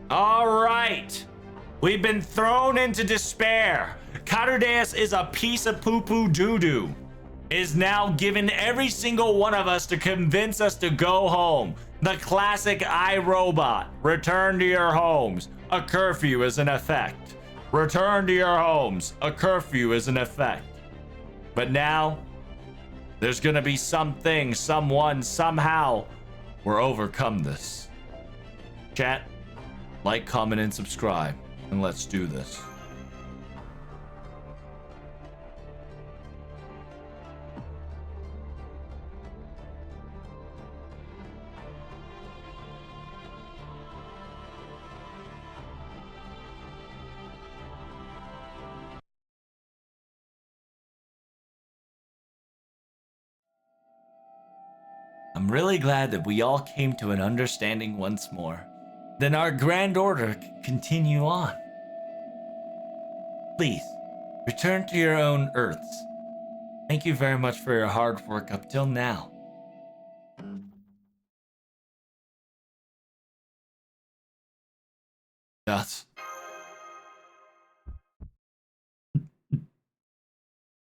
All right. We've been thrown into despair. Carudeus is a piece of poo-poo doo-doo. Is now given every single one of us to convince us to go home. The classic iRobot. Return to your homes. A curfew is in effect. Return to your homes. A curfew is in effect. But now, there's gonna be something, someone, somehow, we're overcome this. Chat, like, comment, and subscribe, and let's do this. I'm really glad that we all came to an understanding once more. Then our grand order can continue on. Please, return to your own Earths. Thank you very much for your hard work up till now. Dots.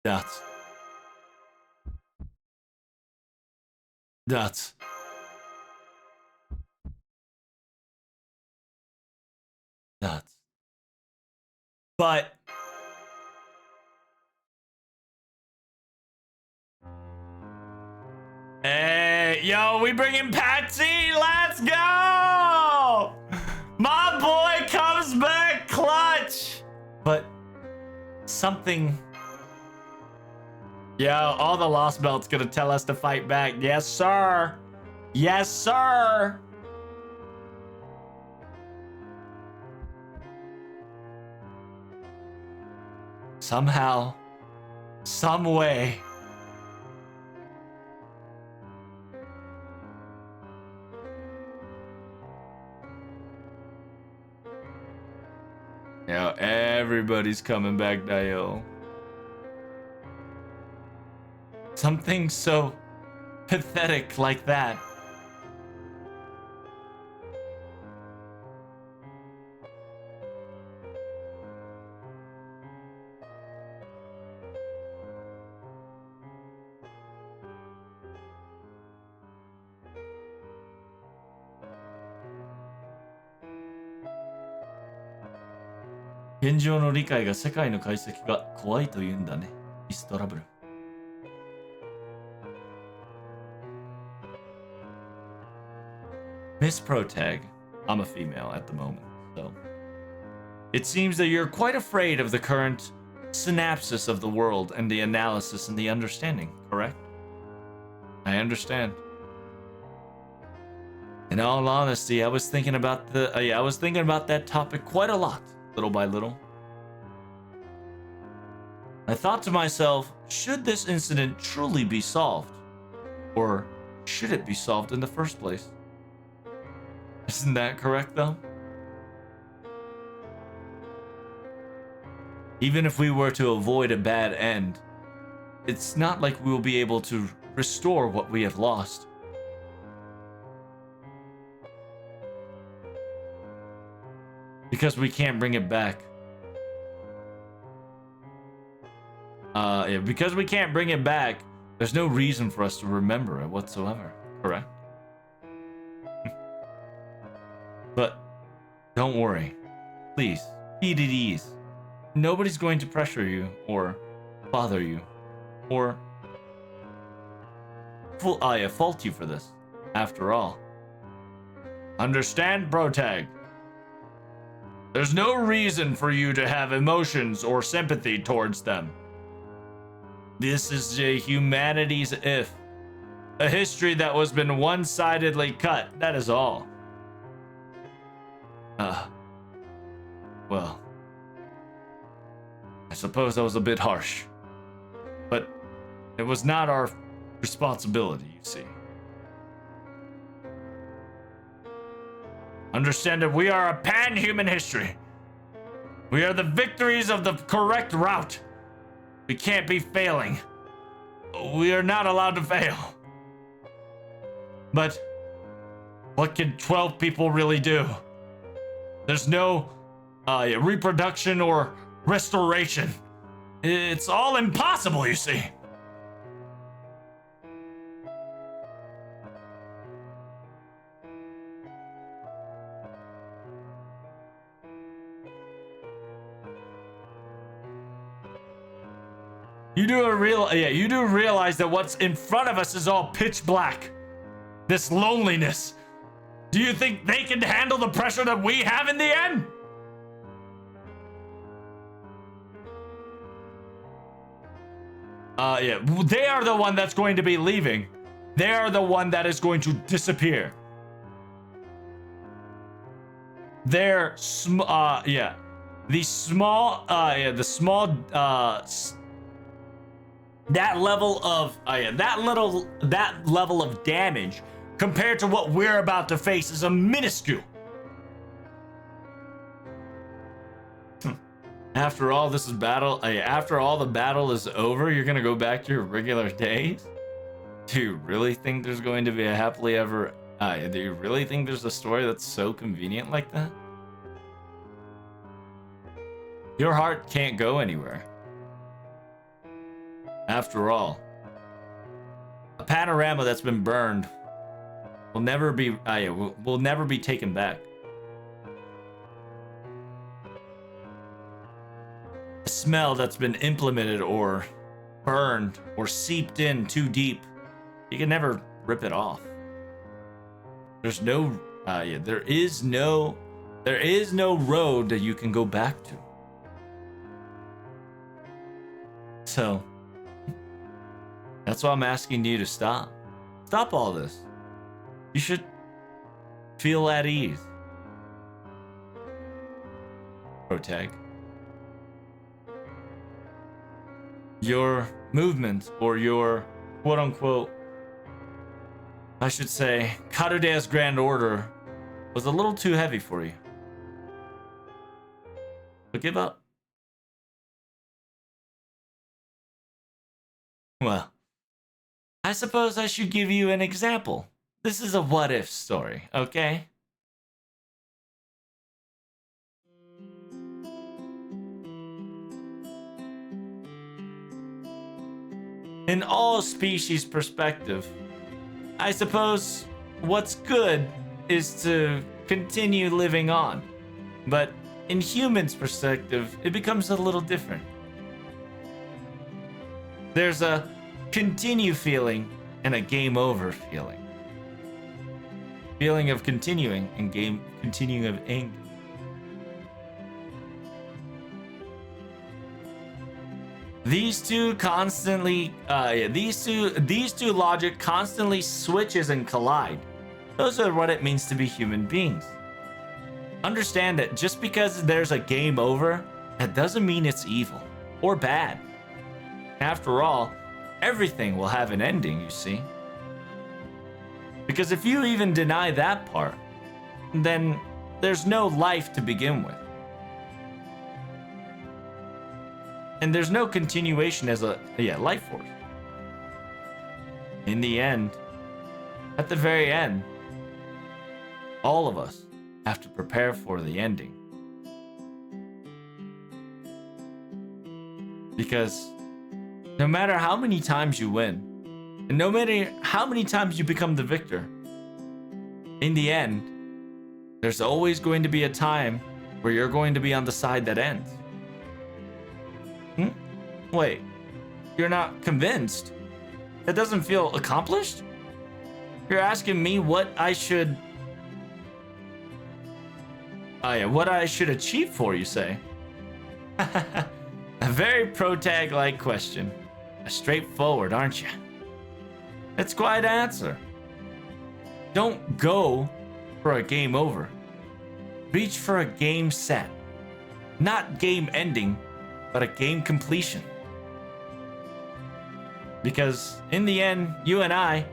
Dots. Dots. Dots. But hey, yo, we bringing Patsy. Let's go. My boy comes back clutch. But something. Yo, all the Lost Belt's gonna tell us to fight back. Yes, sir. Yes, sir. Somehow, some way. Yo, everybody's coming back, Dio. Something so pathetic like that.現状の理解が世界の解析が怖いというんだね。ミストラブル。Miss Protag, I'm a female at the moment, so. It seems that you're quite afraid of the current synapsis of the world and the analysis and the understanding, correct? I understand. In all honesty, I was thinking about that topic quite a lot, little by little. I thought to myself, should this incident truly be solved? Or should it be solved in the first place? Isn't that correct, though? Even if we were to avoid a bad end, it's not like we will be able to restore what we have lost. Because we can't bring it back. Because we can't bring it back, there's no reason for us to remember it whatsoever, correct? But don't worry. Please, be at ease. Nobody's going to pressure you or bother you or fault you for this, after all. Understand, Protag? There's no reason for you to have emotions or sympathy towards them. This is a humanity's if. A history that was been one-sidedly cut, that is all. Well, I suppose that was a bit harsh. But it was not our responsibility, you see. Understand that we are a pan-human history. We are the victories of the correct route. We can't be failing. We are not allowed to fail. But what can 12 people really do? There's no reproduction or restoration. It's all impossible, you see. You do realize that what's in front of us is all pitch black. This loneliness. Do you think they can handle the pressure that we have in the end? Yeah, they are the one that's going to be leaving. They are the one that is going to disappear. They're yeah. The small that level of damage compared to what we're about to face is a minuscule. After all this is battle, after all the battle is over, you're gonna go back to your regular days? Do you really think there's going to be a happily ever? Do you really think there's a story that's so convenient like that? Your heart can't go anywhere. After all, a panorama that's been burned will never be will never be taken back. A smell that's been implemented or burned or seeped in too deep, you can never rip it off. There's no there is no road that you can go back to. So that's why I'm asking you to stop. Stop all this. You should feel at ease. Protag. Your movement, or your quote-unquote, I should say, Karude's Grand Order was a little too heavy for you. But give up. Well, I suppose I should give you an example. This is a what-if story, okay? In all species perspective, I suppose what's good is to continue living on. But in humans' perspective, it becomes a little different. There's a continue feeling and a game over feeling. Feeling of continuing and continuing of ending. These two constantly, these two logic constantly switches and collide. Those are what it means to be human beings. Understand that just because there's a game over, that doesn't mean it's evil or bad. After all, everything will have an ending, you see. Because if you even deny that part, then there's no life to begin with. And there's no continuation as a life force. In the end, at the very end, all of us have to prepare for the ending. Because no matter how many times you win, and no matter how many times you become the victor, in the end, there's always going to be a time where you're going to be on the side that ends. Wait, you're not convinced? That doesn't feel accomplished? You're asking me what I should... what I should achieve for, you say? A very protag-like question. Straightforward, aren't you? It's quite an answer. Don't go for a game over. Reach for a game set. Not game ending, but a game completion. Because in the end, you and I,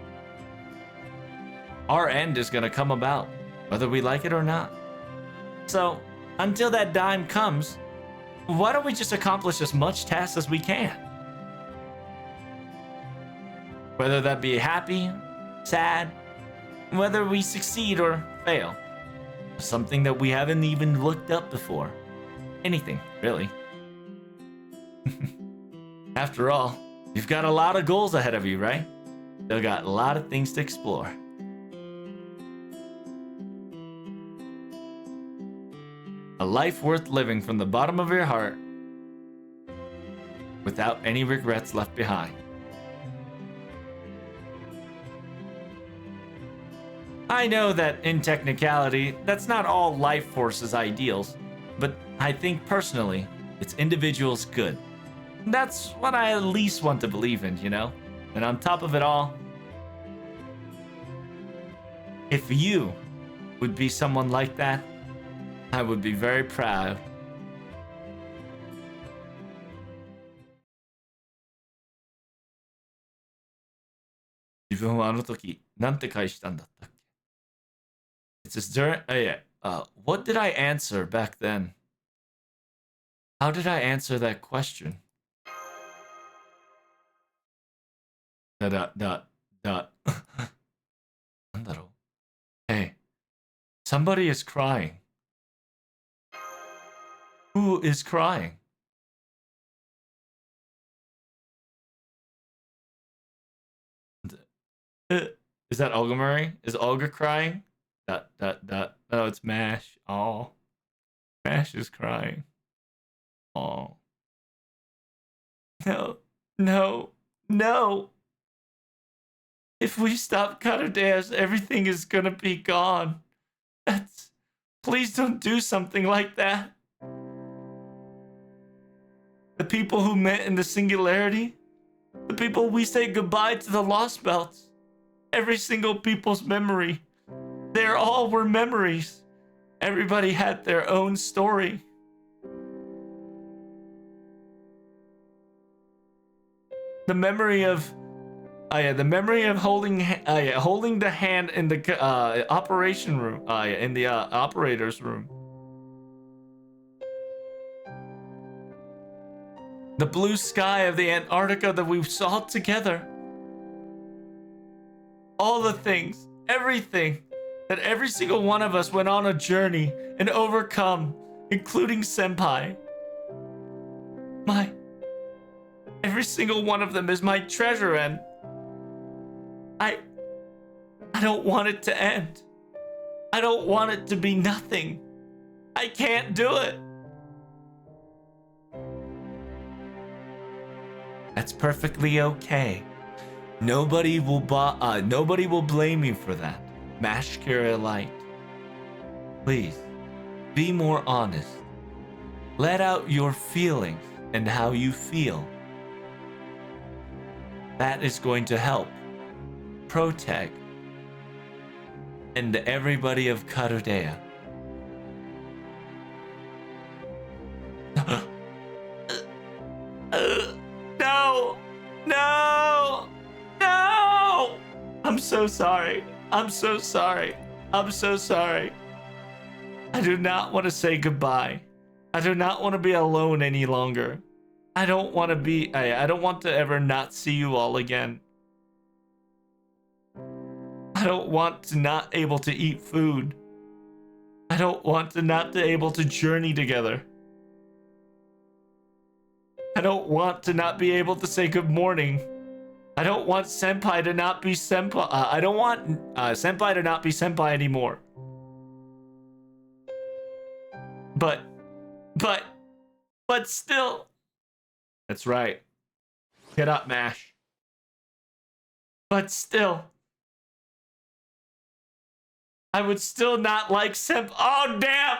our end is going to come about, whether we like it or not. So, until that time comes, why don't we just accomplish as much tasks as we can? Whether that be happy, sad, whether we succeed or fail. something that we haven't even looked up before. Anything, really. After all, you've got a lot of goals ahead of you, right? Still got a lot of things to explore. A life worth living from the bottom of your heart without any regrets left behind. I know that in technicality, that's not all life force's ideals, but I think personally, it's individuals' good. That's what I at least want to believe in, you know? And on top of it all, if you would be someone like that, I would be very proud. It says during, what did I answer back then? How did I answer that question? Hey, somebody is crying. Who is crying? Is that Olga Murray? Is Olga crying? Oh, it's Mash. Oh, Mash is crying. Oh. No, no, no. If we stop Katadeas, everything is gonna be gone. Please don't do something like that. The people who met in the singularity, the people we say goodbye to the lost belts, every single people's memory, they all were memories. Everybody had their own story. The memory of holding the hand in the operation room, in the operator's room. The blue sky of the Antarctica that we saw together. All the things, everything, that every single one of us went on a journey and overcome, including Senpai. Every single one of them is my treasure, and I don't want it to end. I don't want it to be nothing. I can't do it. That's perfectly okay. Nobody will blame you for that. Mashkira Light. Please, be more honest. Let out your feelings and how you feel. That is going to help protect and everybody of Karudea. No! No! No! I'm so sorry. I'm so sorry. I'm so sorry. I do not want to say goodbye. I do not want to be alone any longer. I don't want to ever not see you all again. I don't want to not able to eat food. I don't want to not be able to journey together. I don't want to not be able to say good morning. I don't want Senpai to not be Senpai. I don't want Senpai to not be Senpai anymore. But still. That's right. Get up, Mash. But still. I would still not like Senpai. Oh, damn.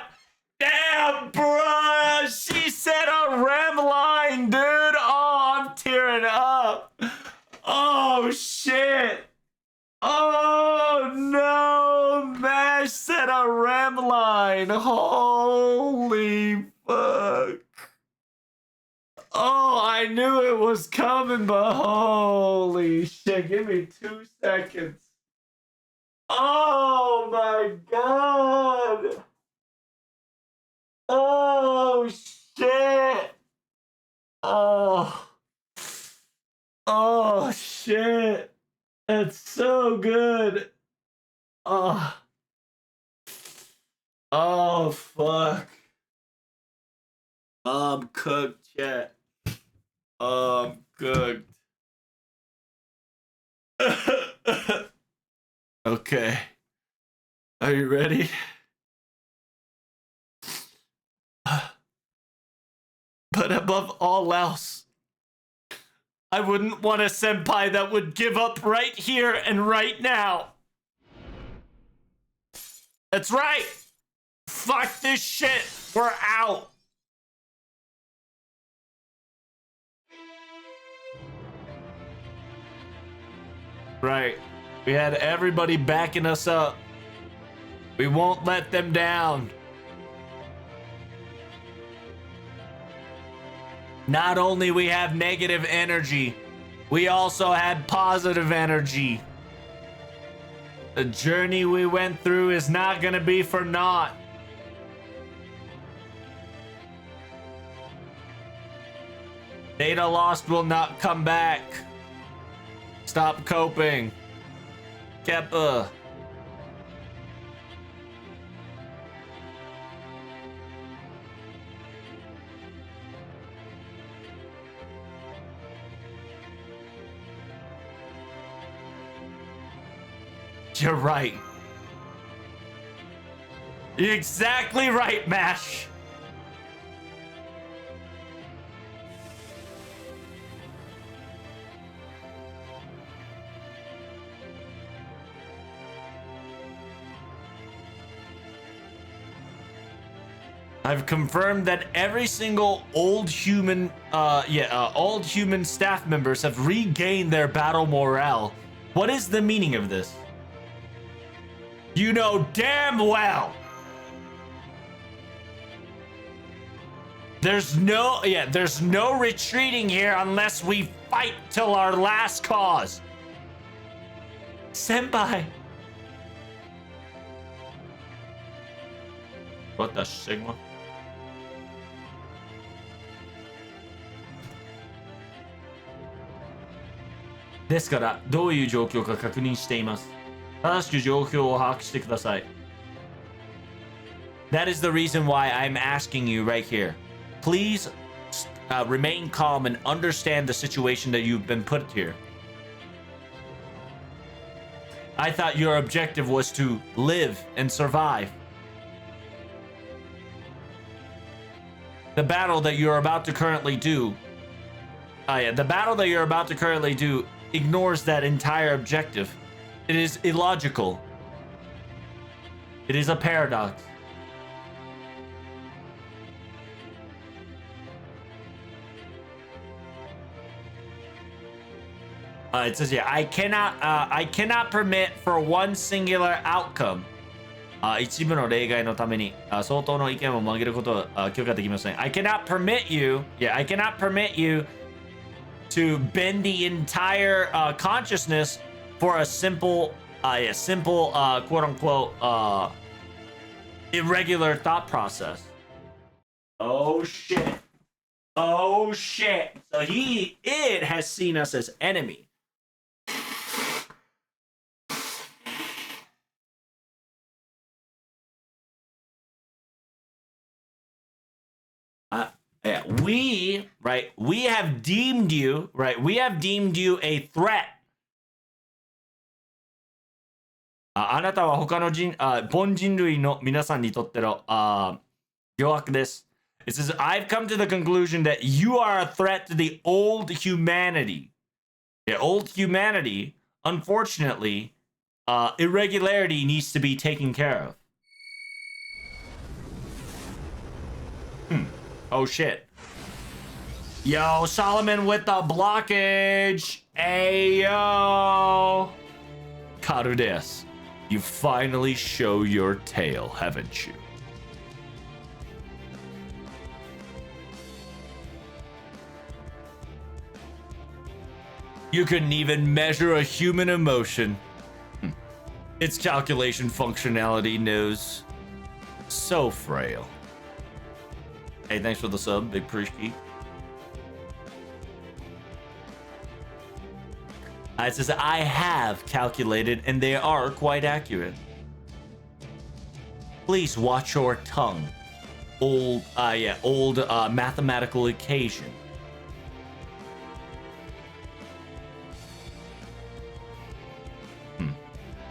Damn, bruh. She said a rem line, dude. Oh, I'm tearing up. Oh, shit. Oh, no. Mash said a rem line. Holy fuck. Oh, I knew it was coming, but holy shit. Give me 2 seconds. Oh, my God. Oh, shit. Oh. Oh, shit. It's so good. Oh. Oh, cooked. I'm cooked, chat. I'm cooked. Okay. Are you ready? But above all else, I wouldn't want a senpai that would give up right here and right now. That's right. Fuck this shit. We're out. Right. We had everybody backing us up. We won't let them down. Not only we have negative energy, we also had positive energy. The journey we went through is not gonna be for naught. Data lost will not come back. Stop coping. Keppa. You're right. You're exactly right, Mash. I've confirmed that every single old human staff members have regained their battle morale. What is the meaning of this? You know damn well. There's no retreating here unless we fight till our last cause. Senpai. What the Sigma?ですから、どういう状況か確認しています。正しく状況を把握してください。That is the reason why I'm asking you right here. Please remain calm and understand the situation that you've been put here. I thought your objective was to live and survive. The battle that you're about to currently do ignores that entire objective. It is illogical. It is a paradox. It says here, I cannot permit for one singular outcome. 一部の例外のために相当の意見を曲げることは許可できません。I cannot permit you to bend the entire consciousness for a simple quote unquote irregular thought process. Oh shit. Oh shit. So it has seen us as enemy. Yeah, we have deemed you a threat. あなたは他の凡人類の皆さんにとっての弱悪です。It says, I've come to the conclusion that you are a threat to the old humanity. The old humanity, unfortunately, irregularity needs to be taken care of. Oh shit. Yo, Solomon with the blockage. Ayo. Karudes, you finally show your tail, haven't you? You couldn't even measure a human emotion. Its calculation functionality knows. So frail. Hey, thanks for the sub, Big Prishki. It says, I have calculated, and they are quite accurate. Please watch your tongue. old mathematical equation.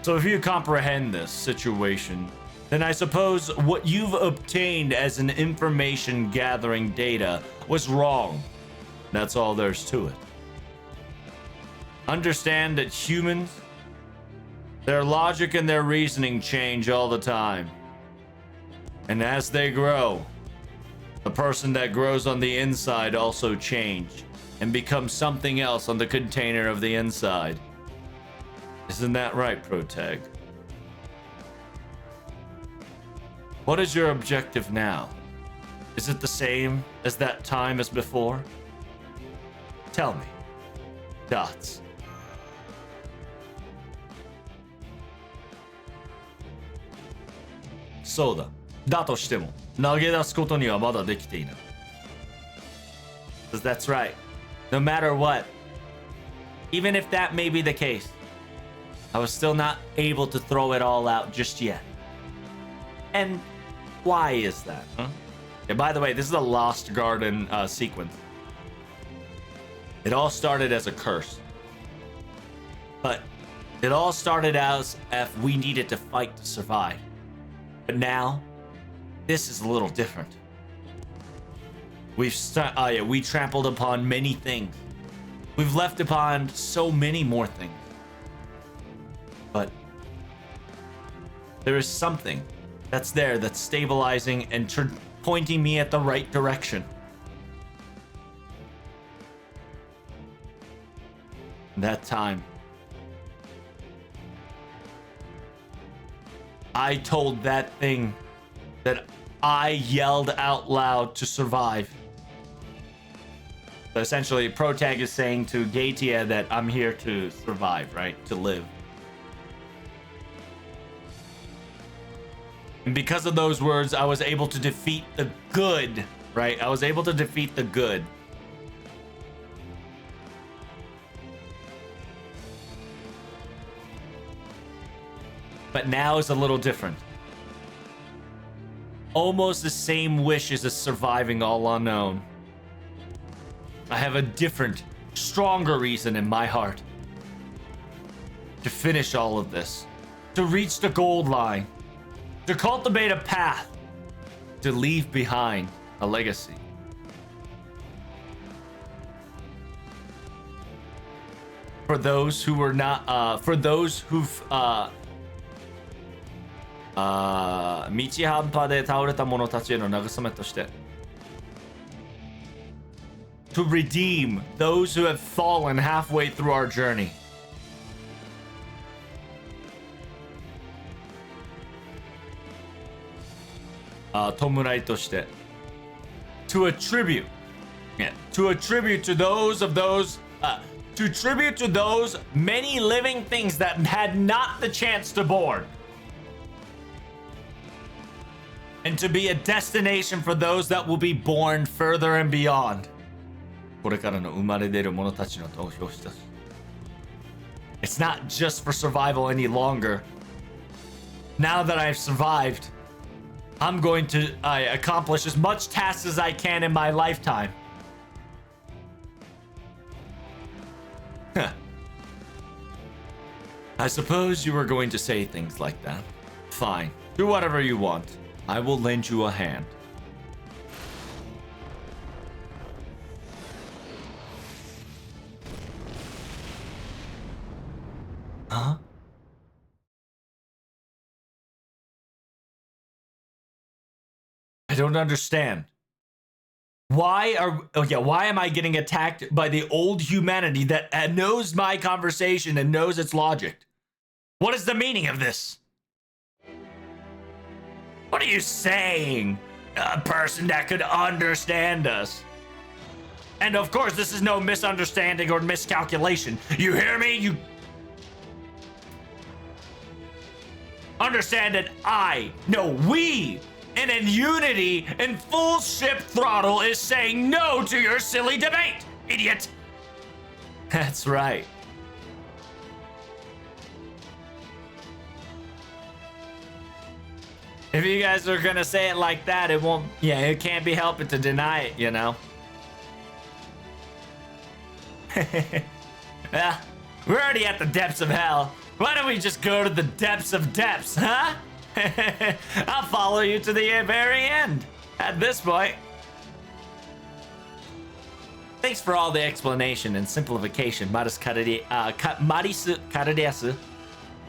So if you comprehend this situation, then I suppose what you've obtained as an information gathering data was wrong. That's all there's to it. Understand that humans, their logic and their reasoning change all the time. And as they grow, the person that grows on the inside also change and becomes something else on the container of the inside. Isn't that right, Protag? What is your objective now? Is it the same as that time as before? Tell me. Dots. Soだ。だとしても、投げ出すことにはまだできていない。Because that's right. No matter what, even if that may be the case, I was still not able to throw it all out just yet. And why is that, huh? Yeah, by the way, this is a Lost Garden sequence. It all started as a curse. But it all started as if we needed to fight to survive. But now, this is a little different. We trampled upon many things. We've left upon so many more things. But there is something that's there that's stabilizing and pointing me at the right direction. That time, I told that thing that I yelled out loud to survive. So essentially, Protag is saying to Gaetia that I'm here to survive, right? To live. And because of those words, I was able to defeat the good, right? I was able to defeat the good. But now is a little different. Almost the same wish as surviving all unknown. I have a different, stronger reason in my heart to finish all of this, to reach the gold line, to cultivate a path, to leave behind a legacy. For those who were not, for those who've, 道半端で倒れた者たちへの慰めとして to redeem those who have fallen halfway through our journey. Tomurai として to attribute to those to tribute to those many living things that had not the chance to born. And to be a destination for those that will be born further and beyond. これからの生まれ出る者たちの投票した。It's not just for survival any longer. Now that I've survived, I'm going to accomplish as much tasks as I can in my lifetime. I suppose you were going to say things like that. Fine. Do whatever you want. I will lend you a hand. Huh? I don't understand. Why am I getting attacked by the old humanity that knows my conversation and knows its logic? What is the meaning of this? What are you saying? A person that could understand us. And of course, this is no misunderstanding or miscalculation. You hear me? You understand that we, and in unity, in full ship throttle, is saying no to your silly debate, idiot. That's right. If you guys are gonna say it like that, it won't, yeah, it can't be helped to deny it, you know? Yeah, we're already at the depths of hell. Why don't we just go to the depths of depths, huh? I'll follow you to the very end. At this point. Thanks for all the explanation and simplification, Marisu Karadesu.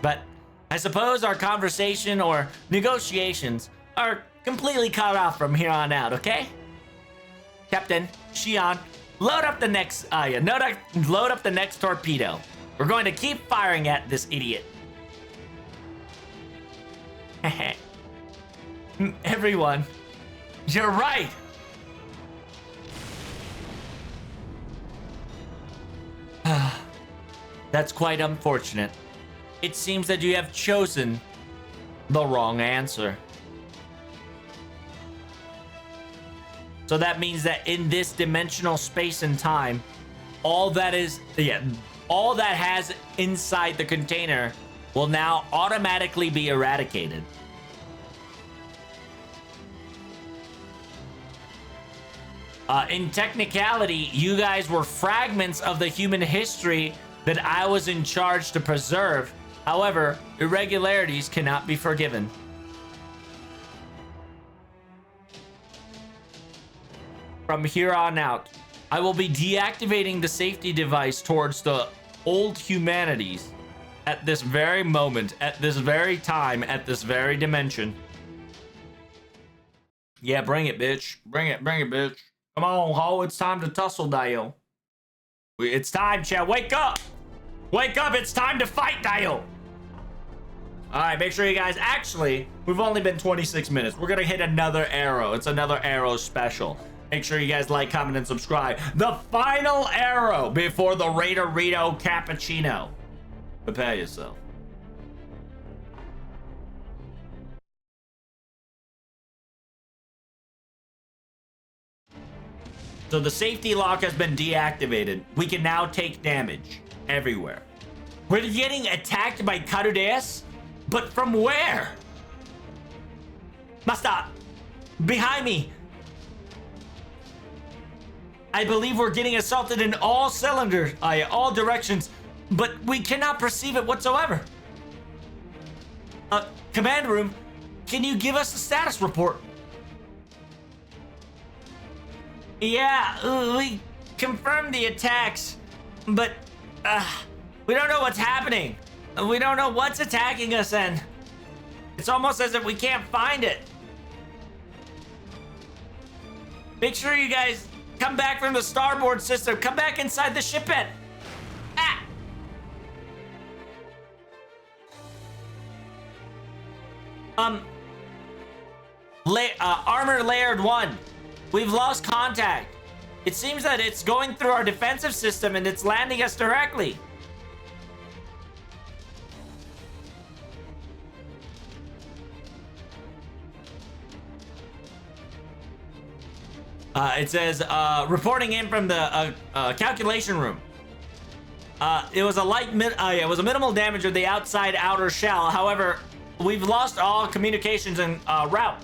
But I suppose our conversation or negotiations are completely cut off from here on out, okay? Captain, Shion, load up the next load up the next torpedo. We're going to keep firing at this idiot. Everyone, you're right. That's quite unfortunate. It seems that you have chosen the wrong answer. So that means that in this dimensional space and time, all that has inside the container will now automatically be eradicated. In technicality, you guys were fragments of the human history that I was in charge to preserve. However, irregularities cannot be forgiven. From here on out, I will be deactivating the safety device towards the old humanities at this very moment, at this very time, at this very dimension. Yeah, bring it, bitch. Bring it, bitch. Come on, ho, it's time to tussle, Dio. It's time, Chad. Wake up! Wake up, it's time to fight, Dio! Alright, make sure you guys... Actually, we've only been 26 minutes. We're gonna hit another arrow. It's another arrow special. Make sure you guys like, comment, and subscribe. The final arrow before the Raiderito Cappuccino. Prepare yourself. So the safety lock has been deactivated. We can now take damage everywhere. We're getting attacked by Karudeus? But from where? Master, behind me. I believe we're getting assaulted in all cylinders, all directions, but we cannot perceive it whatsoever. Command room, can you give us a status report? Yeah, we confirmed the attacks, but we don't know what's happening. We don't know what's attacking us, and it's almost as if we can't find it. Make sure you guys come back from the starboard system. Come back inside the shipette. Ah! Armor layered 1. We've lost contact. It seems that it's going through our defensive system and it's landing us directly. It says, reporting in from the calculation room. It was a minimal damage of the outside outer shell. However, we've lost all communications en route.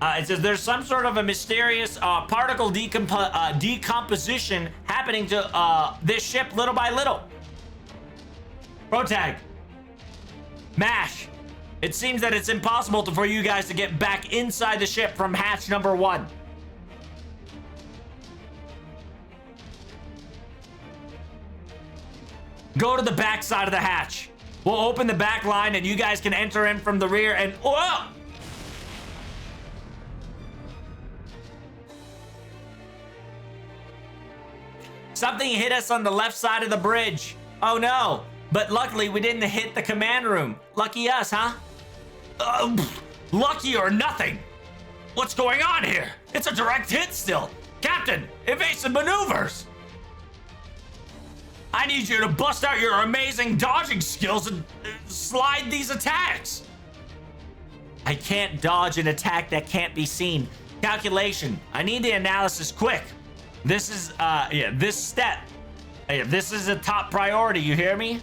It says there's some sort of a mysterious particle decomposition happening to this ship little by little. Protag. MASH. It seems that it's impossible for you guys to get back inside the ship from hatch number 1. Go to the back side of the hatch. We'll open the back line and you guys can enter in from the rear and... Whoa! Something hit us on the left side of the bridge. Oh no. But luckily we didn't hit the command room. Lucky us, huh? Lucky or nothing. What's going on here? It's a direct hit still. Captain, evasive maneuvers. I need you to bust out your amazing dodging skills and slide these attacks. I can't dodge an attack that can't be seen. Calculation. I need the analysis quick. This is, this step. This is a top priority, you hear me?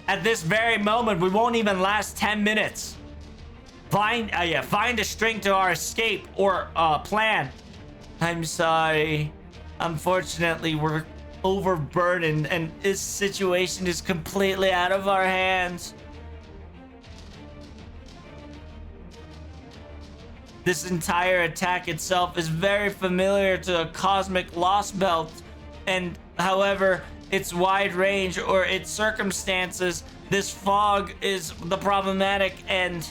At this very moment, we won't even last 10 minutes. Find a string to our escape or plan. I'm sorry. Unfortunately, we're overburdened and this situation is completely out of our hands. This entire attack itself is very familiar to a cosmic lost belt, and however, its wide range or its circumstances, this fog is the problematic, and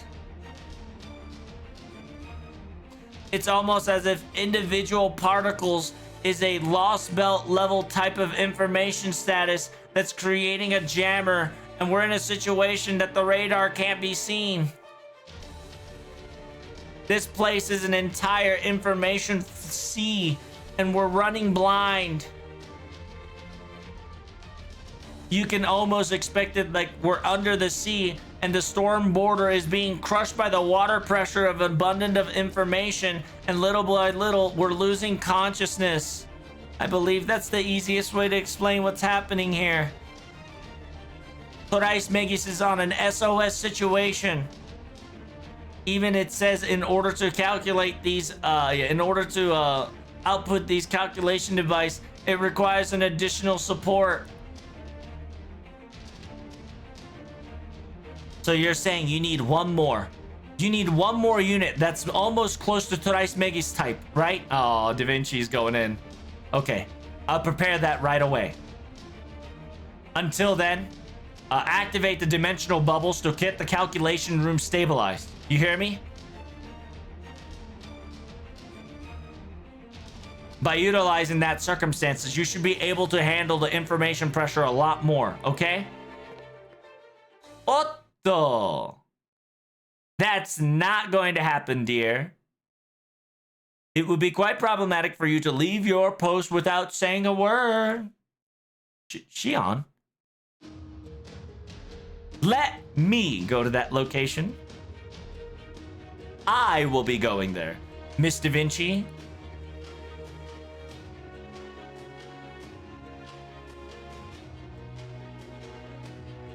it's almost as if individual particles is a lost belt level type of information status that's creating a jammer, and we're in a situation that the radar can't be seen. This place is an entire information sea, and we're running blind. You can almost expect it like we're under the sea, and the storm border is being crushed by the water pressure of abundance of information, and little by little, we're losing consciousness. I believe that's the easiest way to explain what's happening here. Thrice Megis is on an SOS situation. Even it says in order to calculate these, in order to output these calculation device, it requires an additional support. So you're saying you need one more. You need one more unit that's almost close to Thrice Megis type, right? Oh, Da Vinci's going in. Okay, I'll prepare that right away. Until then, activate the dimensional bubbles to get the calculation room stabilized. You hear me? By utilizing that circumstances, you should be able to handle the information pressure a lot more, okay? Otto! That's not going to happen, dear. It would be quite problematic for you to leave your post without saying a word. Shion? Let me go to that location. I will be going there. Miss Da Vinci?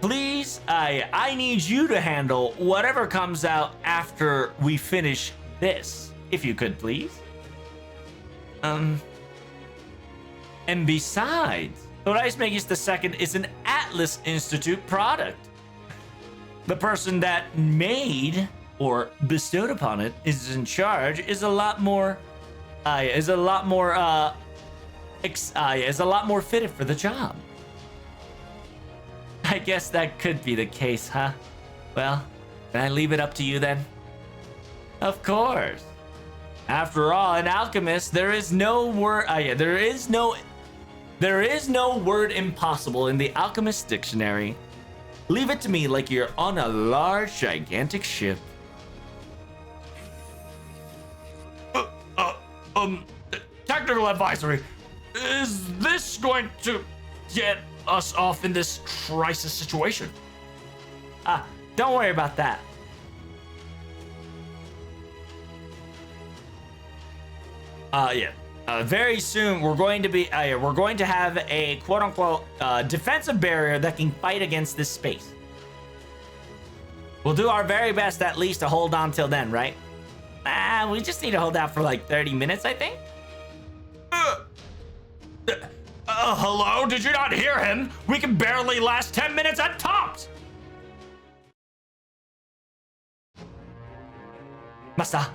Please, I need you to handle whatever comes out after we finish this. If you could, please. And besides, Thrice Megis II is an Atlas Institute product. The person that made or bestowed upon it is in charge is a lot more fitted for the job. I guess that could be the case, huh? Well, can I leave it up to you then? Of course. After all, an alchemist, there is no word impossible in the alchemist dictionary. Leave it to me like you're on a large, gigantic ship. Technical advisory. Is this going to get us off in this crisis situation? Don't worry about that. Very soon we're going to have a quote-unquote defensive barrier that can fight against this space. We'll do our very best at least to hold on till then, right? We just need to hold out for like 30 minutes, I think. Hello? Did you not hear him? We can barely last 10 minutes at tops! Master,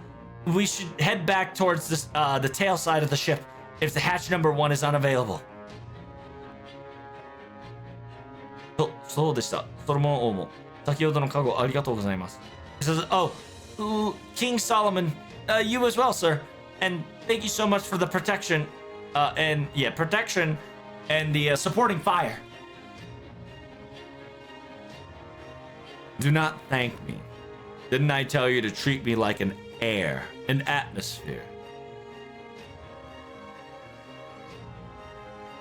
we should head back towards this, the tail side of the ship if the hatch number 1 is unavailable. Soでした。ソロモン王も先ほどの過去ありがとうございます。He says, oh, King Solomon, you as well, sir. And thank you so much for the protection. Protection and the supporting fire. Do not thank me. Didn't I tell you to treat me like an air, an atmosphere?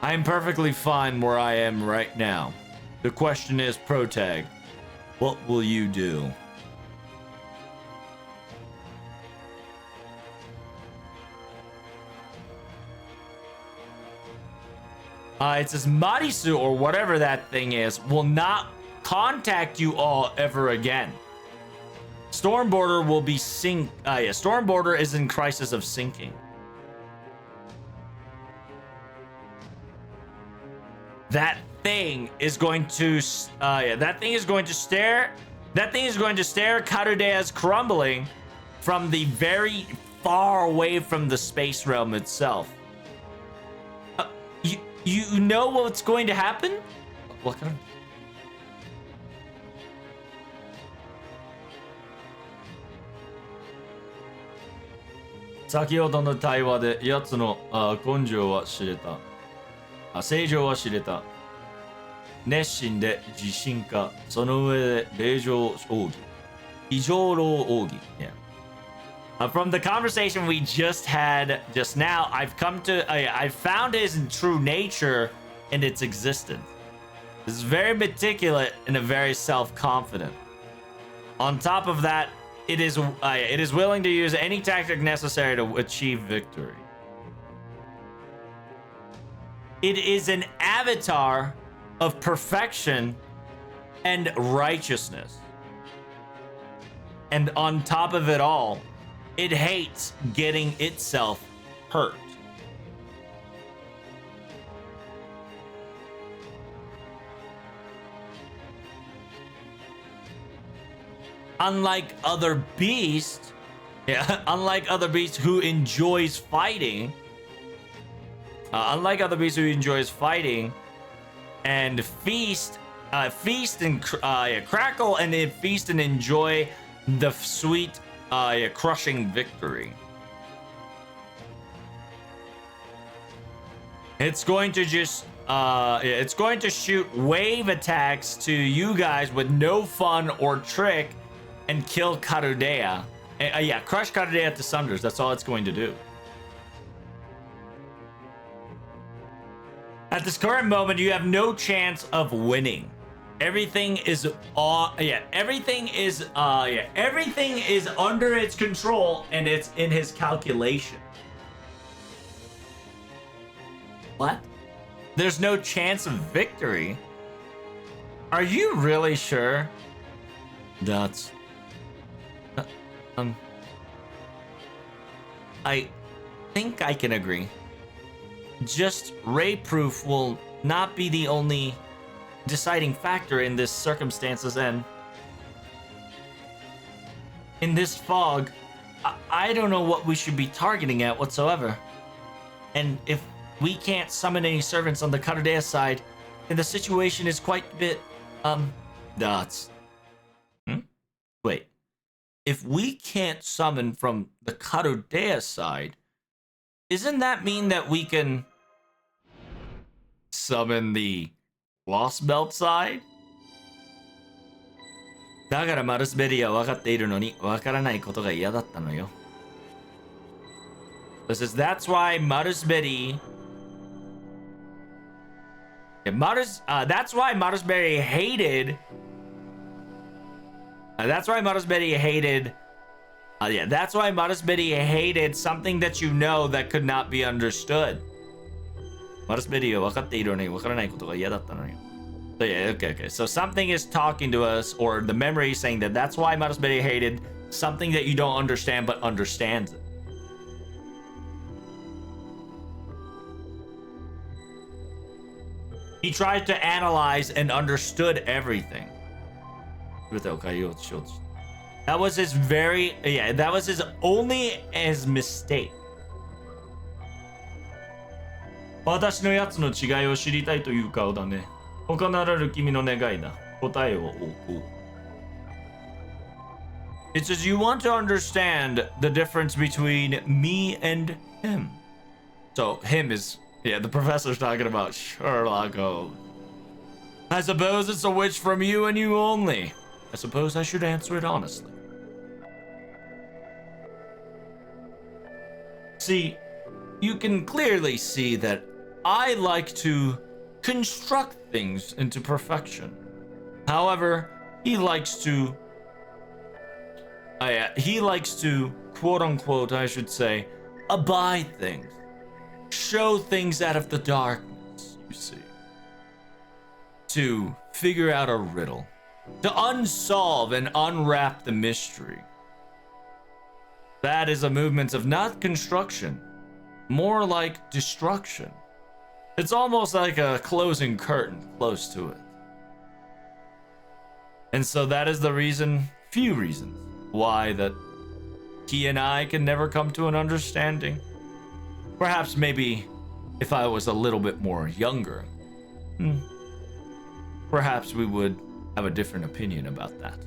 I am perfectly fine where I am right now. The question is, Protag, what will you do? It says Marisu, or whatever that thing is, will not contact you all ever again. Stormborder will be Stormborder is in crisis of sinking. That thing is going to that thing is going to stare Karudea's crumbling from the very far away from the space realm itself. You know what's going to happen? What kind of...先ほどの対話で奴の根性は知れた。正常は知れた。熱心で自信家。その上で霊場奥義。異常老奥義。Yeah. From the conversation we just had just now, I've found his true nature and its existence. This is very meticulous and a very self-confident. On top of that, it is willing to use any tactic necessary to achieve victory. It is an avatar of perfection and righteousness. And on top of it all, it hates getting itself hurt. Unlike other beasts who enjoys fighting, and feast and crackle and feast and enjoy the sweet crushing victory. It's going to just it's going to shoot wave attacks to you guys with no fun or trick and kill Karudea. Crush Karudea to cinders. That's all it's going to do. At this current moment, you have no chance of winning. Everything is everything is under its control and it's in his calculation. What? There's no chance of victory? Are you really sure? That's I think I can agree. Just ray proof will not be the only deciding factor in this circumstances, and in this fog, I don't know what we should be targeting at whatsoever. And if we can't summon any servants on the Karudea side, then the situation is quite a bit dots. Wait. If we can't summon from the Karudea side, doesn't that mean that we can summon the Lost Belt side? だからマルスベリーは分かっているのに分からないことが嫌だったのよ。That's why Marusberry that's why Marusberry hated that's why Marusberry hated something that you know that could not be understood. Marusberryは分かっているのに分からないことが嫌だったのよ。So yeah, okay. So something is talking to us, or the memory is saying that that's why Marusberry hated something that you don't understand but understands it. He tried to analyze and understood everything. That was his that was his only mistake. 私のやつの違いを知りたいという顔だね。他ならぬ君の願いだ。答えを置こう。It says you want to understand the difference between me and him. So him is, the professor's talking about Sherlock Holmes. I suppose it's a wish from you and you only. I suppose I should answer it honestly. See, you can clearly see that I like to construct things into perfection. However, he likes to, quote unquote, I should say, abide things. Show things out of the darkness, you see. To figure out a riddle. to unsolve and unwrap the mystery. That is a movement of not construction, more like destruction. It's almost like a closing curtain close to it. And so that is the reason, few reasons, why that he and I can never come to an understanding. Perhaps maybe if I was a little bit more younger, perhaps we would have a different opinion about that.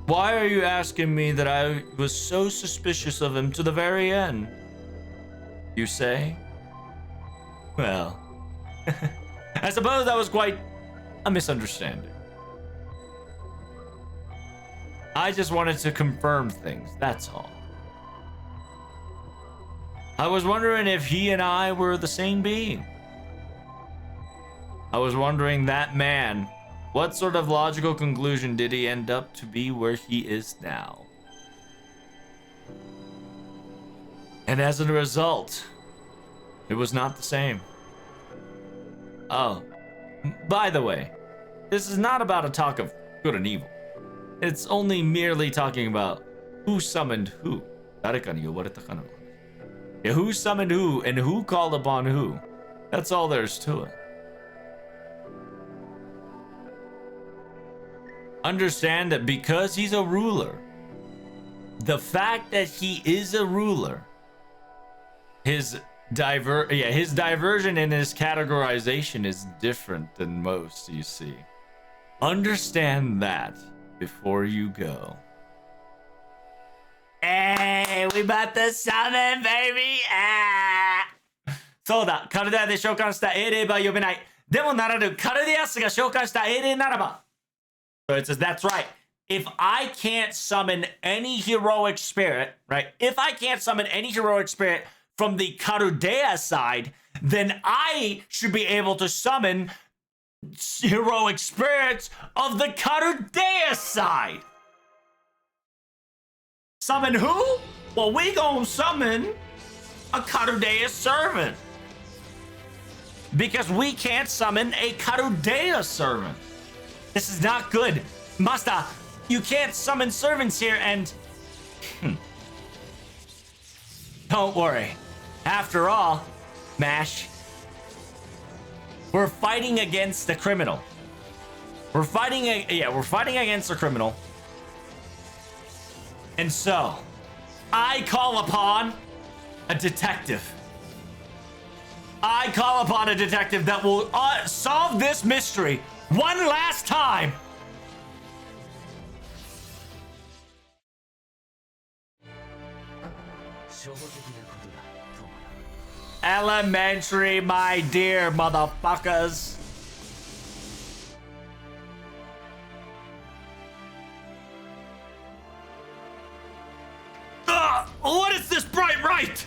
Why are you asking me that I was so suspicious of him to the very end? You say? Well, I suppose that was quite a misunderstanding. I just wanted to confirm things, that's all. I was wondering if he and I were the same being. I was wondering, that man, what sort of logical conclusion did he end up to be where he is now? And as a result, it was not the same. Oh, by the way, this is not about a talk of good and evil. It's only merely talking about who summoned who. Yeah, who summoned who and who called upon who. That's all there's to it. Understand that because he's a ruler, the fact that he is a ruler, his diversion and his categorization is different than most, you see. Understand that before you go. Hey, we about to summon, baby! Ah! そうだ、カルデアで召喚した英霊は呼べない。でもならぬカルデアスが召喚した英霊ならば。So it says, that's right. If I can't summon any heroic spirit, right? If I can't summon any heroic spirit from the Karudea side, then I should be able to summon heroic spirits of the Karudea side. Summon who? Well, we gonna summon a Karudea servant. Because we can't summon a Karudea servant. This is not good. Master, you can't summon servants here and... Don't worry. After all, Mash, we're fighting against the criminal. We're fighting against the criminal. And so, I call upon a detective. I call upon a detective that will solve this mystery one last time. Elementary, my dear motherfuckers. What is this bright light?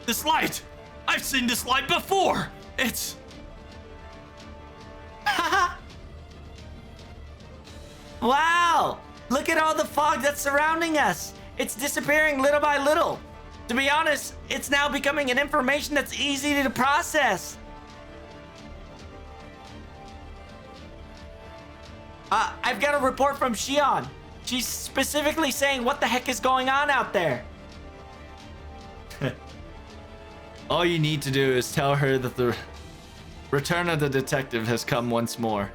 This light. I've seen this light before. It's... Wow! Look at all the fog that's surrounding us. It's disappearing little by little. To be honest, it's now becoming an information that's easy to process. I've got a report from Shion. She's specifically saying what the heck is going on out there. All you need to do is tell her that the return of the detective has come once more.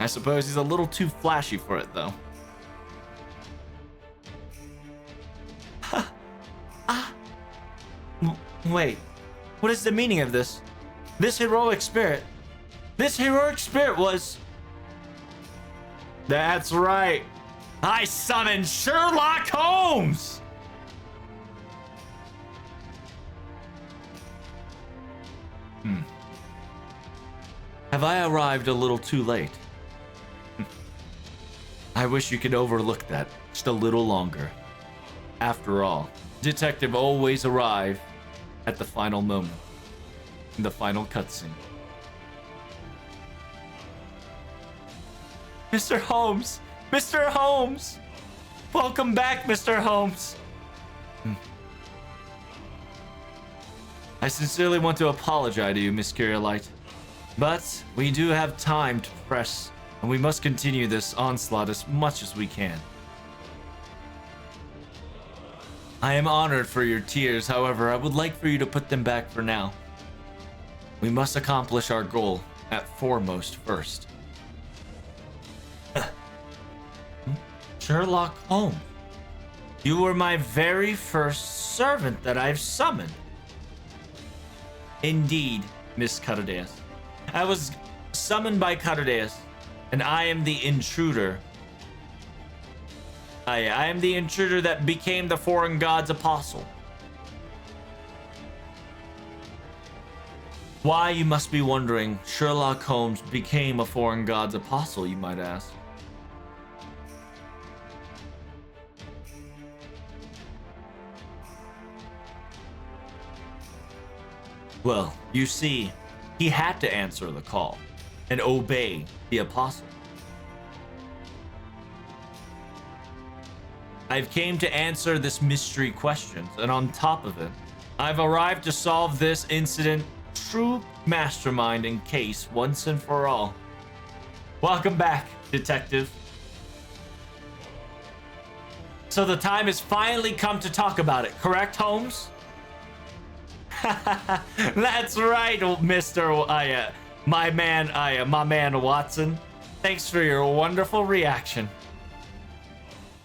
I suppose he's a little too flashy for it, though. Wait, what is the meaning of this? This heroic spirit was... That's right. I summoned Sherlock Holmes! Have I arrived a little too late? I wish you could overlook that just a little longer. After all, detective always arrive at the final moment, in the final cutscene. Mr. Holmes! Mr. Holmes! Welcome back, Mr. Holmes! I sincerely want to apologize to you, Miss Curiolite. But we do have time to press, and we must continue this onslaught as much as we can. I am honored for your tears, however, I would like for you to put them back for now. We must accomplish our goal at foremost first. Sherlock Holmes, you were my very first servant that I've summoned. Indeed, Miss Cardeas. I was summoned by Cardeas, and I am the intruder. I am the intruder that became the foreign god's apostle. Why, you must be wondering, Sherlock Holmes became a foreign god's apostle, you might ask. Well, you see, he had to answer the call and obey the apostle. I've came to answer this mystery questions, and on top of it, I've arrived to solve this incident true mastermind in case once and for all. Welcome back, detective. So the time has finally come to talk about it, correct, Holmes? That's right, Mr. My man Watson. Thanks for your wonderful reaction.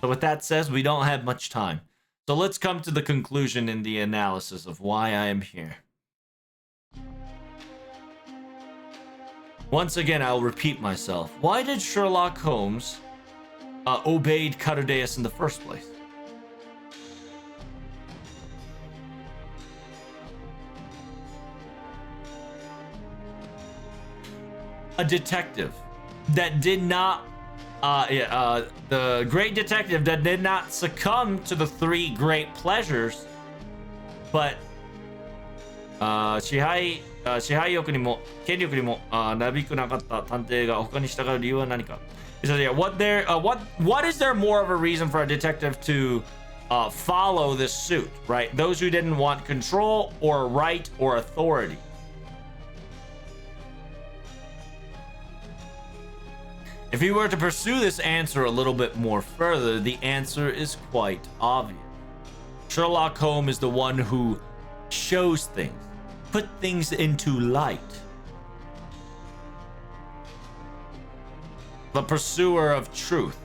So with that said, we don't have much time. So let's come to the conclusion in the analysis of why I am here. Once again, I'll repeat myself. Why did Sherlock Holmes obeyed Cardeas in the first place? A detective that did not the great detective that did not succumb to the three great pleasures, but 支配欲にも権力にもなびくなかった探偵が他に従う理由は何か? He says, yeah, what is there more of a reason for a detective to follow this suit, right? Those who didn't want control or right or authority. If you were to pursue this answer a little bit more further, the answer is quite obvious. Sherlock Holmes is the one who shows things, put things into light. The pursuer of truth.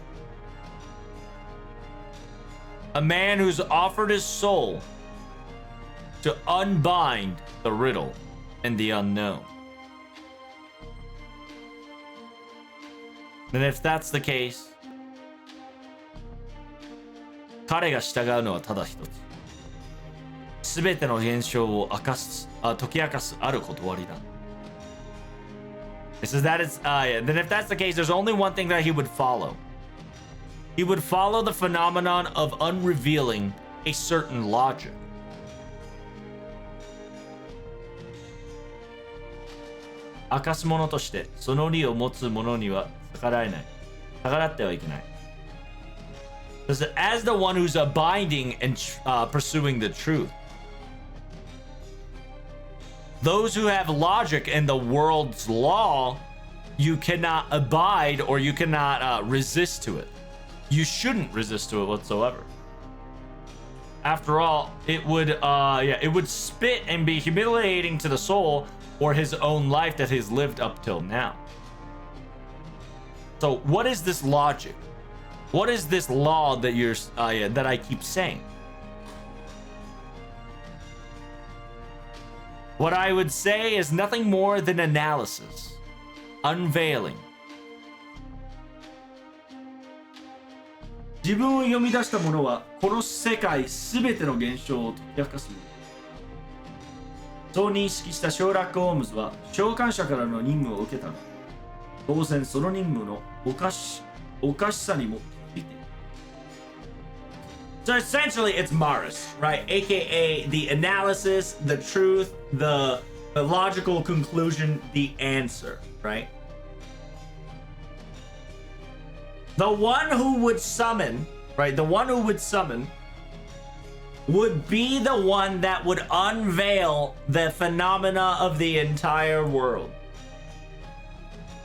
A man who's offered his soul to unbind the riddle and the unknown. And if that's the case, 彼が従うのはただ一つ。すべての現象を解き明かすある断りだ。It says that is, then if that's the case, there's only one thing that he would follow. He would follow the phenomenon of unrevealing a certain logic. 明かす者としてその理を持つ者には逆らえない。逆らってはいけない。As the one who's abiding and pursuing the truth, those who have logic in the world's law, you cannot abide or you cannot resist to it. You shouldn't resist to it whatsoever. After all, it would spit and be humiliating to the soul or his own life that he's lived up till now. So what is this logic? What is this law that that I keep saying? What I would say is nothing more than analysis, unveiling. 自分を読み出した者はこの世界すべての現象を解き明かす。そう認識したショーラック・ホームズは召喚者からの任務を受けたが、当然その任務のおかしさにも気づいている。So essentially, it's Maris, right? AKA the analysis, the truth, the logical conclusion, the answer, right? The one who would summon, right? The one who would summon would be the one that would unveil the phenomena of the entire world.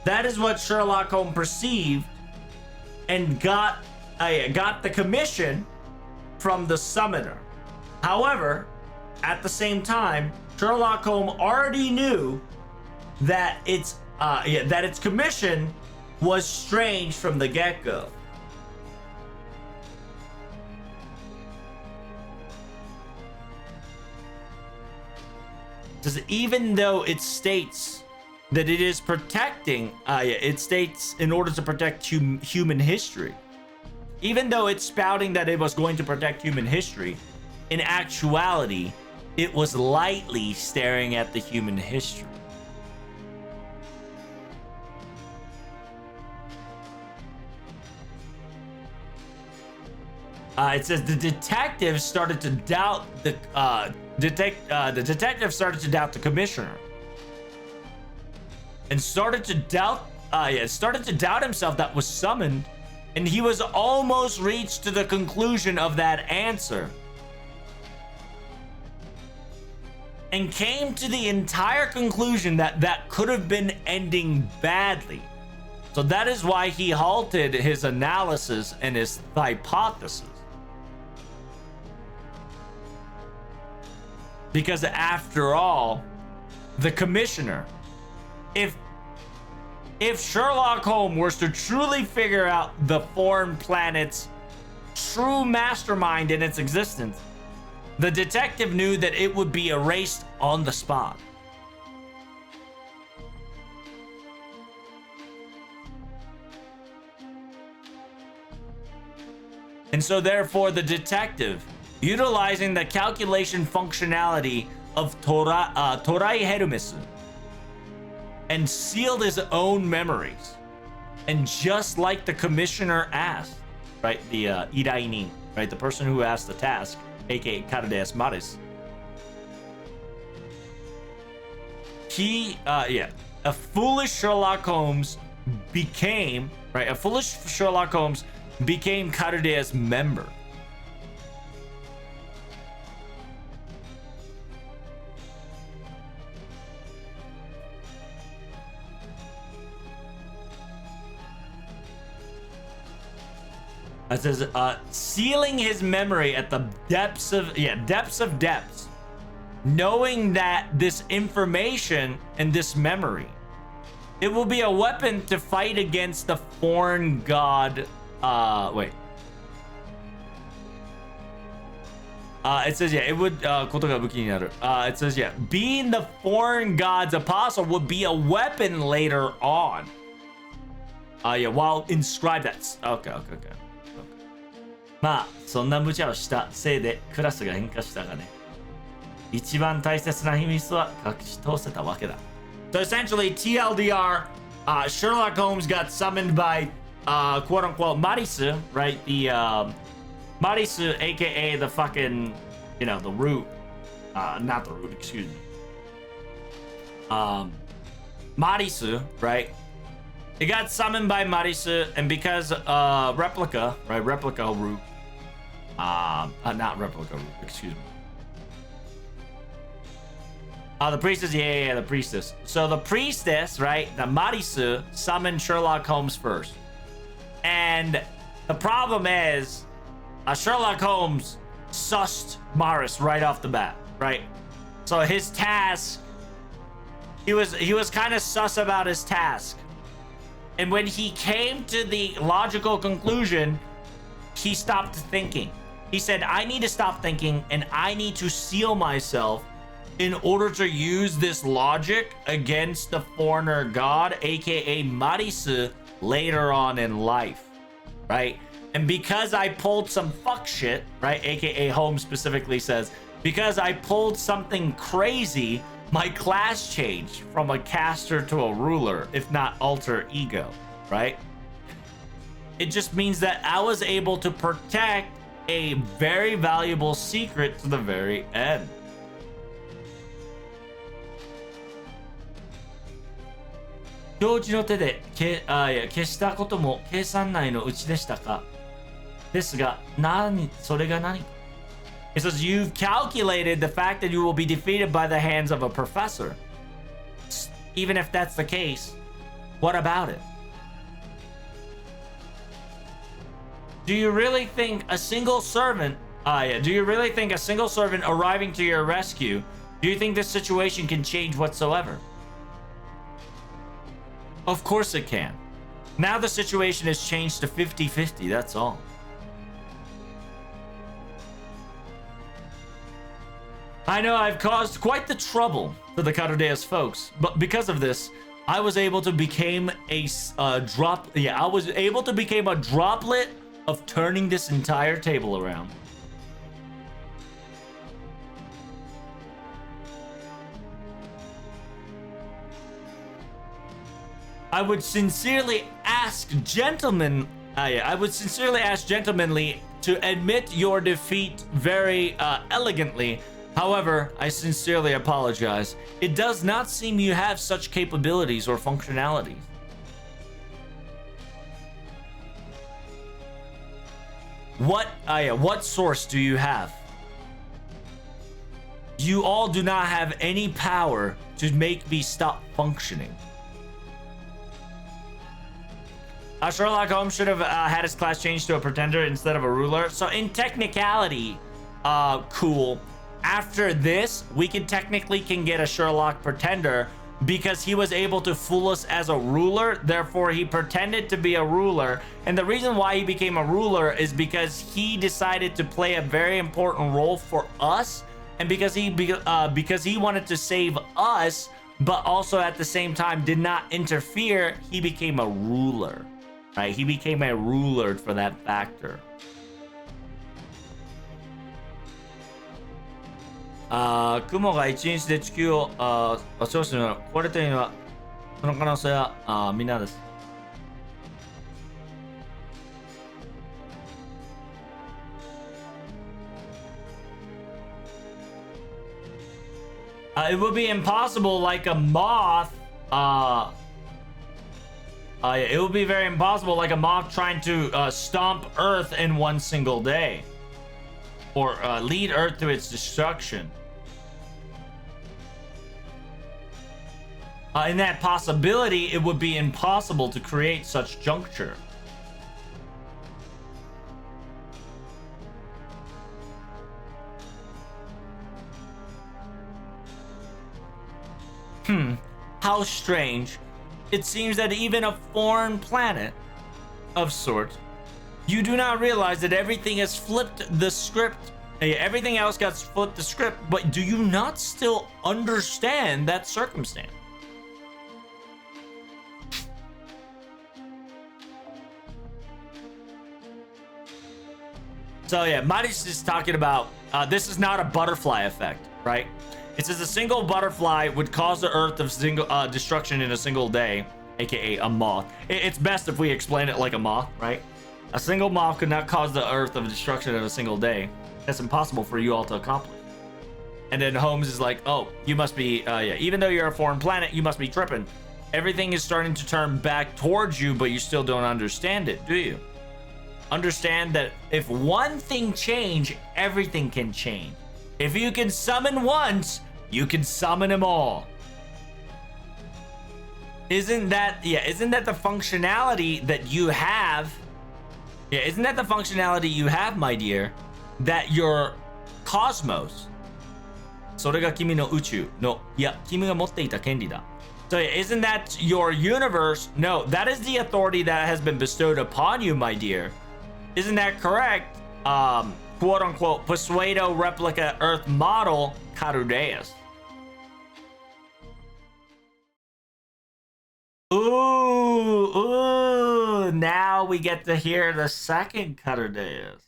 That is what Sherlock Holmes perceived and got the commission from the summoner. However, at the same time, Sherlock Holmes already knew that its commission was strange from the get-go. Because even though it states that it is protecting, it states in order to protect human history. Even though it's spouting that it was going to protect human history, in actuality, it was lightly staring at the human history. It says the detective started to doubt the detective started to doubt the commissioner, and started to doubt himself that was summoned, and he was almost reached to the conclusion of that answer, and came to the entire conclusion that that could have been ending badly. So that is why he halted his analysis and his hypothesis. Because after all, the commissioner, if Sherlock Holmes was to truly figure out the foreign planet's true mastermind in its existence, the detective knew that it would be erased on the spot. And so therefore the detective, utilizing the calculation functionality of Torai Hermes, and sealed his own memories. And just like the commissioner asked, right, the Iraini, right, the person who asked the task, aka Cardeas Maris, a foolish Sherlock Holmes became Cardeas' member. It says, sealing his memory at the depths of depths, knowing that this information and this memory, it will be a weapon to fight against the foreign god. It says, it would, it says, being the foreign god's apostle would be a weapon later on. While inscribed, that's okay. まあそんな無茶をしたせいでクラスが変化したがね、一番大切な秘密は隠し通せたわけだ。So essentially, TLDR, Sherlock Holmes got summoned by quote unquote Marisu, right? The Marisu, aka the fucking, the root, not the root, excuse me. Marisu, right? It got summoned by Marisu, and because replica root, not replica root, excuse me. The priestess, the priestess. So the priestess, right, the Marisu, summoned Sherlock Holmes first. And the problem is, Sherlock Holmes sussed Maris right off the bat, right? So his task, he was kind of sus about his task. And when he came to the logical conclusion, he stopped thinking. He said, I need to stop thinking, and I need to seal myself in order to use this logic against the foreigner god, aka Marisu, later on in life, right? And because I pulled some fuck shit, right, aka Holmes specifically says, because I pulled something crazy, my class changed from a caster to a ruler, if not alter ego, right? It just means that I was able to protect a very valuable secret to the very end. George の手で消したことも計算内のうちでしたか？ですが、それが何？ It says you've calculated the fact that you will be defeated by the hands of a professor. Even if that's the case, What about it? Do you really think a single servant, do you really think a single servant arriving to your rescue, do you think this situation can change whatsoever? Of course it can. Now the situation has changed to 50-50, that's all. I know I've caused quite the trouble for the Carudeas folks, but because of this, I was able to become a droplet of turning this entire table around. I would sincerely ask gentlemenly to admit your defeat very elegantly. However, I sincerely apologize. It does not seem you have such capabilities or functionalities. What source do you have? You all do not have any power to make me stop functioning. Sherlock Holmes should have had his class changed to a pretender instead of a ruler. So in technicality, cool. After this, we can get a Sherlock pretender because he was able to fool us as a ruler. Therefore, he pretended to be a ruler. And the reason why he became a ruler is because he decided to play a very important role for us. And because he wanted to save us, but also at the same time did not interfere, he became a ruler. Right? He became a ruler for that factor. 雲が一日で地球を消すのはこれというのはその可能性はみんなです。It would be impossible like a moth. It would be very impossible like a moth trying to stomp Earth in one single day. Or lead Earth to its destruction. In that possibility, it would be impossible to create such juncture. How strange. It seems that even a foreign planet of sorts, you do not realize that everything has flipped the script. Everything else got flipped the script, but do you not still understand that circumstance? So yeah, Mari's is talking about, this is not a butterfly effect, right? It says a single butterfly would cause the Earth of destruction in a single day, aka a moth. It's best if we explain it like a moth, right? A single moth could not cause the Earth of destruction in a single day. That's impossible for you all to accomplish. And then Holmes is like, oh, you must be, even though you're a foreign planet, you must be tripping. Everything is starting to turn back towards you, but you still don't understand it, do you? Understand that if one thing change, everything can change. If you can summon once, you can summon them all. Isn't that the functionality that you have? Yeah, isn't that the functionality you have, my dear? That your cosmos. それが君の宇宙の、いや、君が持っていた権利だ。So isn't that your universe? No, that is the authority that has been bestowed upon you, my dear. Isn't that correct? Quote unquote, Persuado replica Earth model, Carudeas. Ooh, now we get to hear the second Carudeas.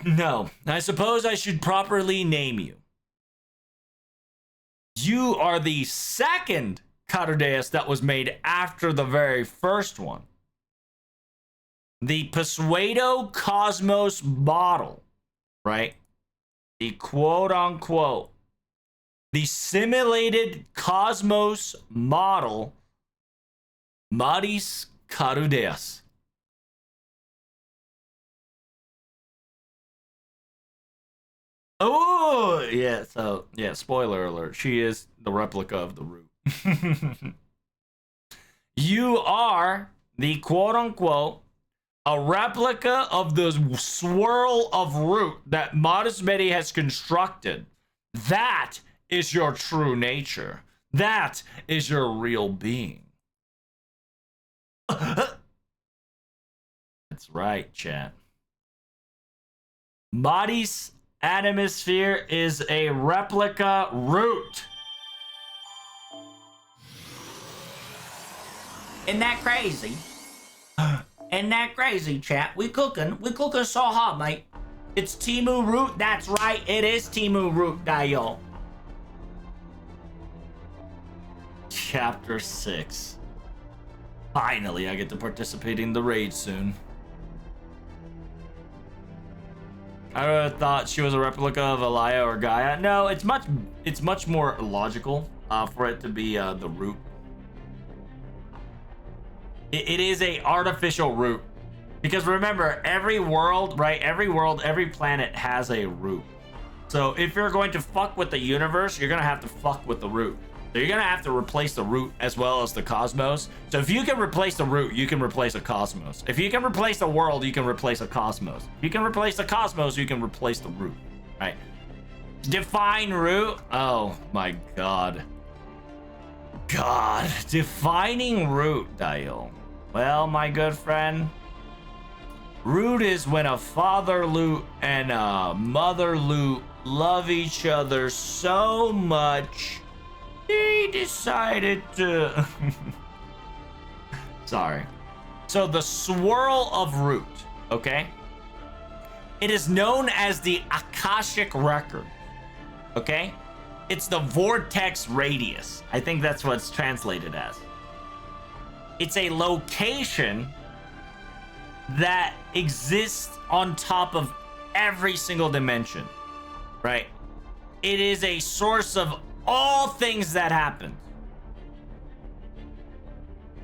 No, I suppose I should properly name you. You are the second Carudeas that was made after the very first one. The Persuado Cosmos model, right? The quote-unquote, the simulated Cosmos model, Maris Carudeas. Oh, yeah, so, yeah, spoiler alert. She is the replica of the root. You are the quote-unquote a replica of the swirl of root that Modest Medi has constructed. That is your true nature. That is your real being. That's right, chat. Madi's atmosphere is a replica root. Isn't that crazy? Isn't that crazy, chat? We cooking so hot, mate. It's Timu root. That's right. It is Timu root, Dio. Chapter 6. Finally, I get to participate in the raid soon. I thought she was a replica of Alaya or Gaia. No, it's much more logical for it to be the root. It is a artificial root. Because remember, every world, right? Every planet has a root. So if you're going to fuck with the universe, you're going to have to fuck with the root. So you're going to have to replace the root as well as the cosmos. So if you can replace the root, you can replace a cosmos. If you can replace the world, you can replace a cosmos. If you can replace the cosmos, you can replace the root, right? Define root. Oh my God. Defining root, Dio. Well, my good friend, root is when a father loot and a mother loot love each other so much they decided to sorry. So the swirl of root, okay? It is known as the Akashic record, okay? It's the vortex radius. I think that's what it's translated as. It's a location that exists on top of every single dimension, right? It is a source of all things that happen.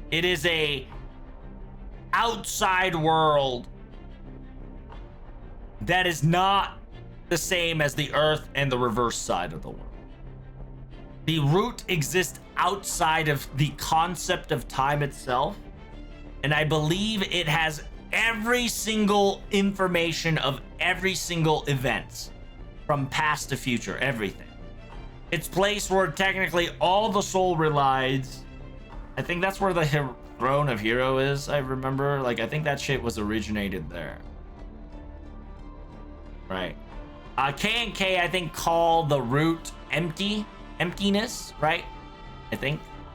It is a outside world that is not the same as the Earth and the reverse side of the world. The root exists outside of the concept of time itself, and I believe it has every single information of every single event from past to future, everything. It's place where technically all the soul resides. I think that's where the throne of hero is. I remember, like, I think that shit was originated there, right? K and K, I think, call the root emptiness, right?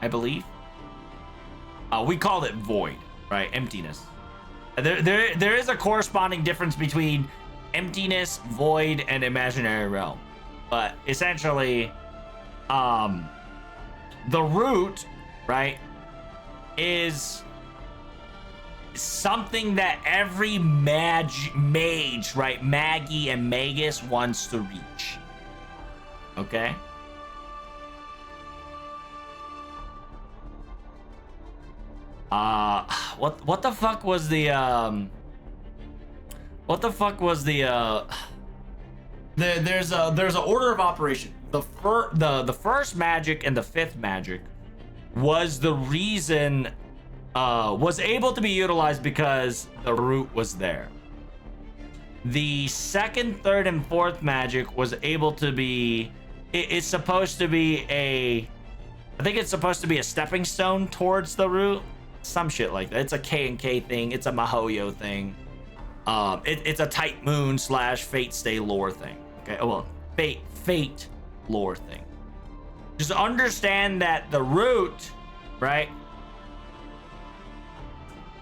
I believe. We called it void, right? Emptiness. There is a corresponding difference between emptiness, void, and imaginary realm. But essentially, the root, right, is something that every mage, right, Maggie and Magus wants to reach. Okay? What the fuck was the there's a order of operation. The first magic and the fifth magic was the reason was able to be utilized because the root was there. The second, third, and fourth magic was able to be it's supposed to be I think it's supposed to be a stepping stone towards the root. Some shit like that. It's a K and K thing. It's a Mahoyo thing. It's a Tight Moon / Fate Stay lore thing. Okay. Oh, well, Fate lore thing. Just understand that the root, right,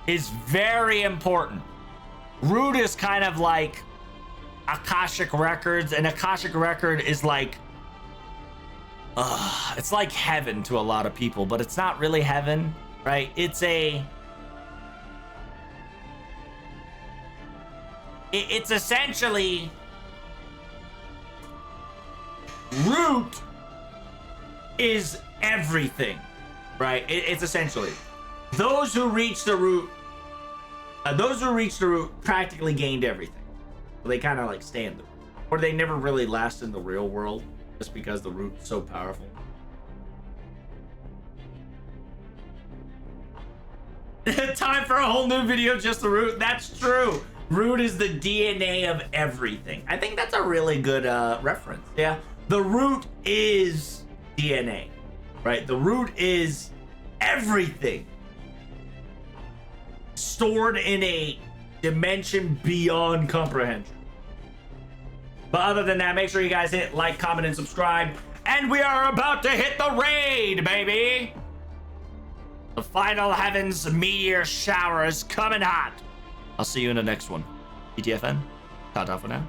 is very important. Root is kind of like Akashic records, and Akashic record is like it's like heaven to a lot of people, but it's not really heaven. Right? It's essentially root is everything, right? It's essentially those who reach the root practically gained everything. So they kind of like stay in the root, or they never really last in the real world just because the root's so powerful. Time for a whole new video, just the root. That's true. Root is the DNA of everything. I think that's a really good reference. Yeah. The root is DNA, right? The root is everything stored in a dimension beyond comprehension. But other than that, make sure you guys hit like, comment, and subscribe. And we are about to hit the raid, baby! The final heavens meteor shower is coming hot. I'll see you in the next one. PTFN, ta-ta for now.